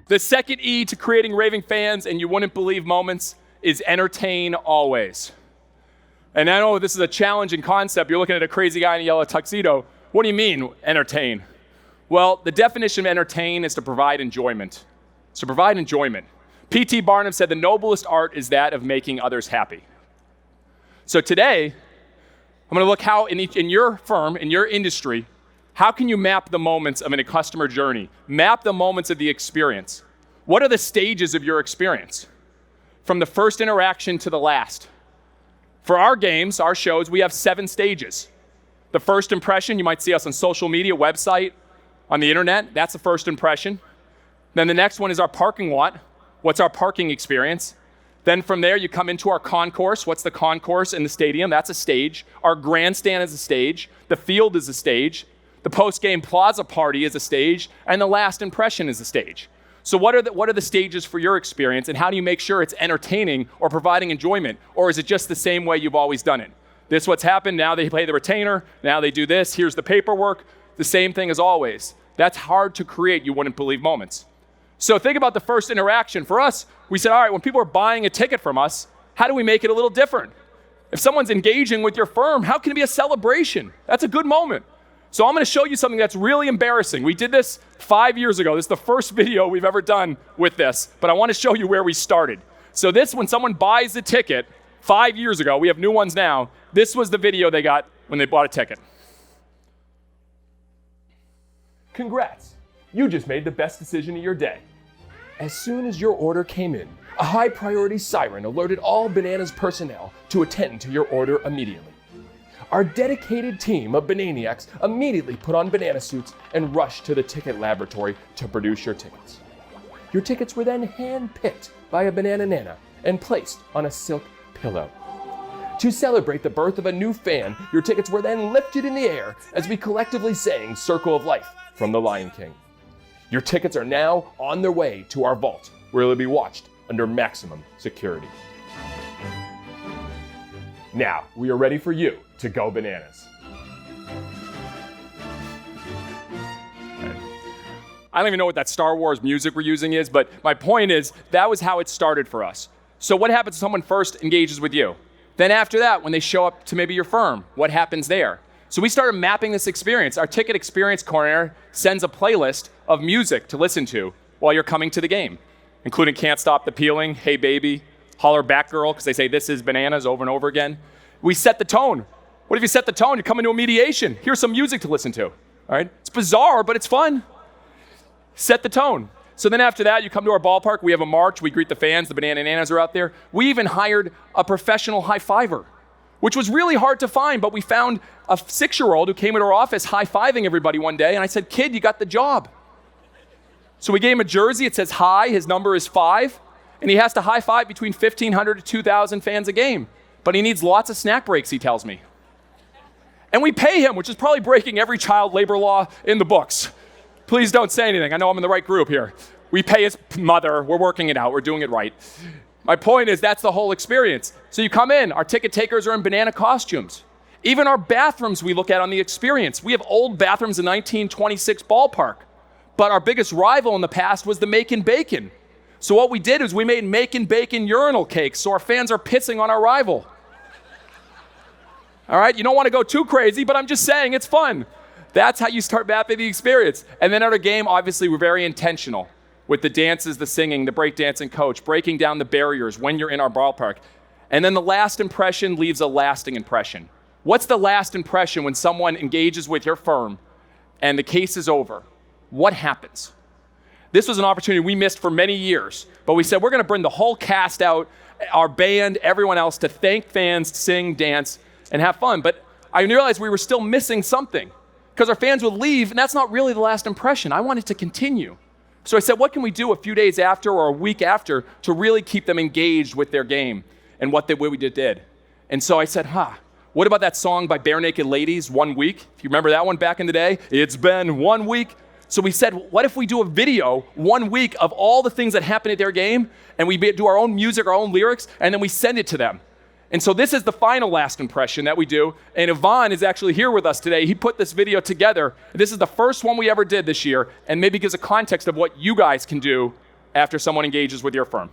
The second E to creating raving fans and you wouldn't believe moments is entertain always. And I know this is a challenging concept. You're looking at a crazy guy in a yellow tuxedo. What do you mean, entertain? Well, the definition of entertain is to provide enjoyment. It's to provide enjoyment. P.T. Barnum said the noblest art is that of making others happy. So today, I'm going to look how in your firm, in your industry, how can you map the moments of a customer journey? Map the moments of the experience. What are the stages of your experience? From the first interaction to the last. For our games, our shows, we have 7 stages. The first impression, you might see us on social media, website, on the internet. That's the first impression. Then the next one is our parking lot. What's our parking experience? Then from there, you come into our concourse. What's the concourse in the stadium? That's a stage. Our grandstand is a stage. The field is a stage. The post-game plaza party is a stage. And the last impression is a stage. So what are the stages for your experience, and how do you make sure it's entertaining or providing enjoyment? Or is it just the same way you've always done it? This is what's happened. Now they play the retainer. Now they do this. Here's the paperwork. The same thing as always. That's hard to create, you wouldn't believe moments. So think about the first interaction. For us, we said, all right, when people are buying a ticket from us, how do we make it a little different? If someone's engaging with your firm, how can it be a celebration? That's a good moment. So I'm going to show you something that's really embarrassing. We did this 5 years ago. This is the first video we've ever done with this, but I want to show you where we started. So this, when someone buys a ticket 5 years ago, we have new ones now, this was the video they got when they bought a ticket. Congrats, you just made the best decision of your day. As soon as your order came in, a high priority siren alerted all Bananas personnel to attend to your order immediately. Our dedicated team of Bananiacs immediately put on banana suits and rushed to the ticket laboratory to produce your tickets. Your tickets were then hand-picked by a banana nana and placed on a silk pillow. To celebrate the birth of a new fan, your tickets were then lifted in the air as we collectively sang Circle of Life from The Lion King. Your tickets are now on their way to our vault, where they'll be watched under maximum security. Now, we are ready for you to go bananas. I don't even know what that Star Wars music we're using is, but my point is that was how it started for us. So what happens when someone first engages with you? Then after that, when they show up to maybe your firm, what happens there? So we started mapping this experience. Our ticket experience coordinator sends a playlist of music to listen to while you're coming to the game, including Can't Stop the Peeling, Hey Baby, Holler Back Girl, because they say this is bananas over and over again. We set the tone. What if you set the tone? You come into a mediation. Here's some music to listen to. All right? It's bizarre, but it's fun. Set the tone. So then after that, you come to our ballpark. We have a march. We greet the fans. The Banana Nanas are out there. We even hired a professional high-fiver, which was really hard to find, but we found a 6-year-old who came into our office high-fiving everybody one day, and I said, kid, you got the job. So we gave him a jersey. It says hi. His number is 5, and he has to high-five between 1,500 to 2,000 fans a game. But he needs lots of snack breaks, he tells me. And we pay him, which is probably breaking every child labor law in the books. Please don't say anything. I know I'm in the right group here. We pay his mother. We're working it out. We're doing it right. My point is that's the whole experience. So you come in. Our ticket takers are in banana costumes. Even our bathrooms we look at on the experience. We have old bathrooms in 1926 ballpark. But our biggest rival in the past was the Macon Bacon. So what we did is we made Macon Bacon urinal cakes so our fans are pissing on our rival. All right, you don't want to go too crazy, but I'm just saying it's fun. That's how you start mapping the experience. And then at our game, obviously, we're very intentional with the dances, the singing, the breakdancing coach, breaking down the barriers when you're in our ballpark. And then the last impression leaves a lasting impression. What's the last impression when someone engages with your firm and the case is over? What happens? This was an opportunity we missed for many years, but we said we're going to bring the whole cast out, our band, everyone else, to thank fans, sing, dance, and have fun. But I realized we were still missing something because our fans would leave, and that's not really the last impression. I wanted to continue. So I said, what can we do a few days after or a week after to really keep them engaged with their game and what we did? And so I said, what about that song by Bare Naked Ladies, 1 week? If you remember that one back in the day, it's been 1 week. So we said, what if we do a video 1 week of all the things that happened at their game, and we do our own music, our own lyrics, and then we send it to them. And so this is the final last impression that we do. And Yvonne is actually here with us today. He put this video together. This is the first one we ever did this year, and maybe gives a context of what you guys can do after someone engages with your firm.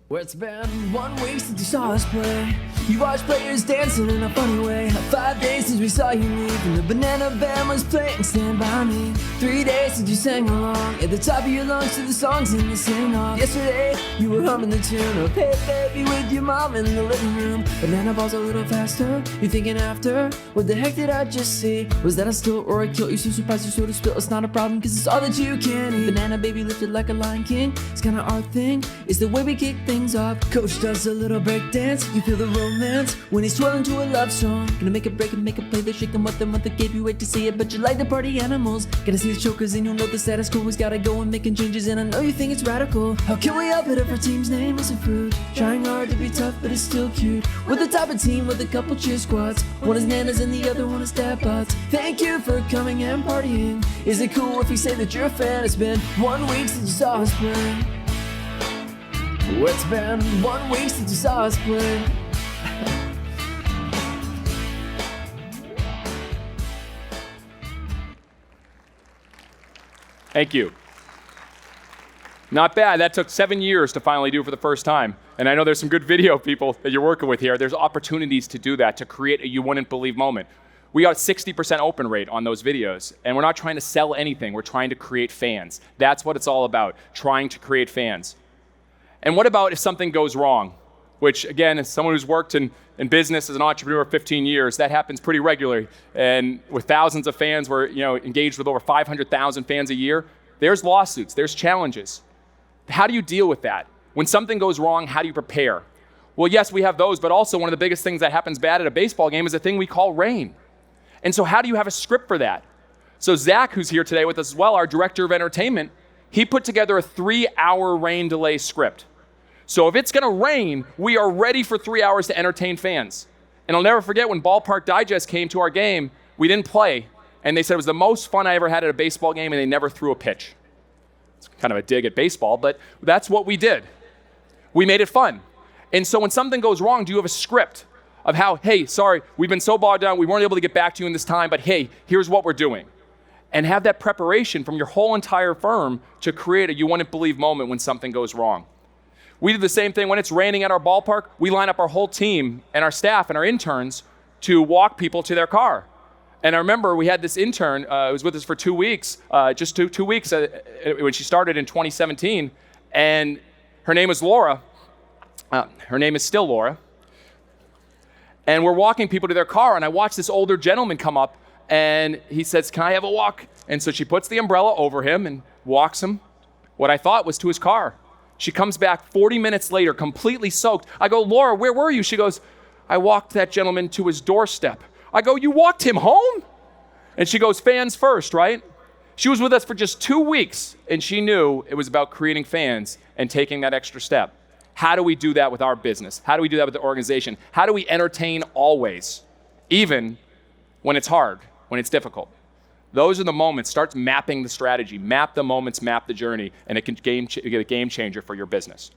Well, it's been 1 week since you saw us play. You watched players dancing in a funny way. 5 days since we saw you leave, and the banana band was playing Stand By Me. 3 days since you sang along at the top of your lungs to the songs in the sing-off. Yesterday, you were humming the tune of Hey Baby with your mom in the living room. Banana balls a little faster, you're thinking after. What the heck did I just see? Was that a still or a kill? You're so surprised you sort of spill. It's not a problem, cause it's all that you can eat. Banana baby lifted like a lion king. It's kinda our thing, it's the way we kick things off. Coach does a little break dance, you feel the romance when he's twirling to a love song. Gonna make a break and make a play, they're shaking what the month gave you wait to see it, but you like the party animals. Gotta see the chokers and you'll know the status quo. He's gotta go and making changes, and I know you think it's radical. How can we help it if our team's name isn't fruit? Trying hard to be tough, but it's still cute. We're the type of team with a couple cheer squads. One is nanas and the other one is dad bods. Thank you for coming and partying. Is it cool if we say that you're a fan? It's been 1 week since you saw us play. It's been 1 week since you saw us play. Thank you. Not bad. That took 7 years to finally do for the first time. And I know there's some good video people that you're working with here. There's opportunities to do that, to create a you wouldn't believe moment. We got a 60% open rate on those videos, and we're not trying to sell anything. We're trying to create fans. That's what it's all about, trying to create fans. And what about if something goes wrong? Which, again, as someone who's worked in business as an entrepreneur for 15 years, that happens pretty regularly. And with thousands of fans, we're engaged with over 500,000 fans a year. There's lawsuits, there's challenges. How do you deal with that? When something goes wrong, how do you prepare? Well, yes, we have those, but also one of the biggest things that happens bad at a baseball game is a thing we call rain. And so how do you have a script for that? So Zach, who's here today with us as well, our director of entertainment, he put together a 3-hour rain delay script. So if it's gonna rain, we are ready for 3 hours to entertain fans. And I'll never forget when Ballpark Digest came to our game, we didn't play, and they said it was the most fun I ever had at a baseball game, and they never threw a pitch. It's kind of a dig at baseball, but that's what we did. We made it fun. And so when something goes wrong, do you have a script of how, hey, sorry, we've been so bogged down, we weren't able to get back to you in this time, but hey, here's what we're doing. And have that preparation from your whole entire firm to create a you wouldn't believe moment when something goes wrong. We do the same thing when it's raining at our ballpark. We line up our whole team and our staff and our interns to walk people to their car. And I remember we had this intern who was with us for 2 weeks, just two weeks when she started in 2017. And her name was Laura. Her name is still Laura. And we're walking people to their car, and I watched this older gentleman come up, and he says, "Can I have a walk?" And so she puts the umbrella over him and walks him, what I thought was to his car. She comes back 40 minutes later, completely soaked. I go, "Laura, where were you?" She goes, "I walked that gentleman to his doorstep." I go, "You walked him home?" And she goes, "Fans first, right?" She was with us for just 2 weeks, and she knew it was about creating fans and taking that extra step. How do we do that with our business? How do we do that with the organization? How do we entertain always, even when it's hard, when it's difficult? Those are the moments. Start mapping the strategy, map the moments, map the journey, and it can get a game changer for your business.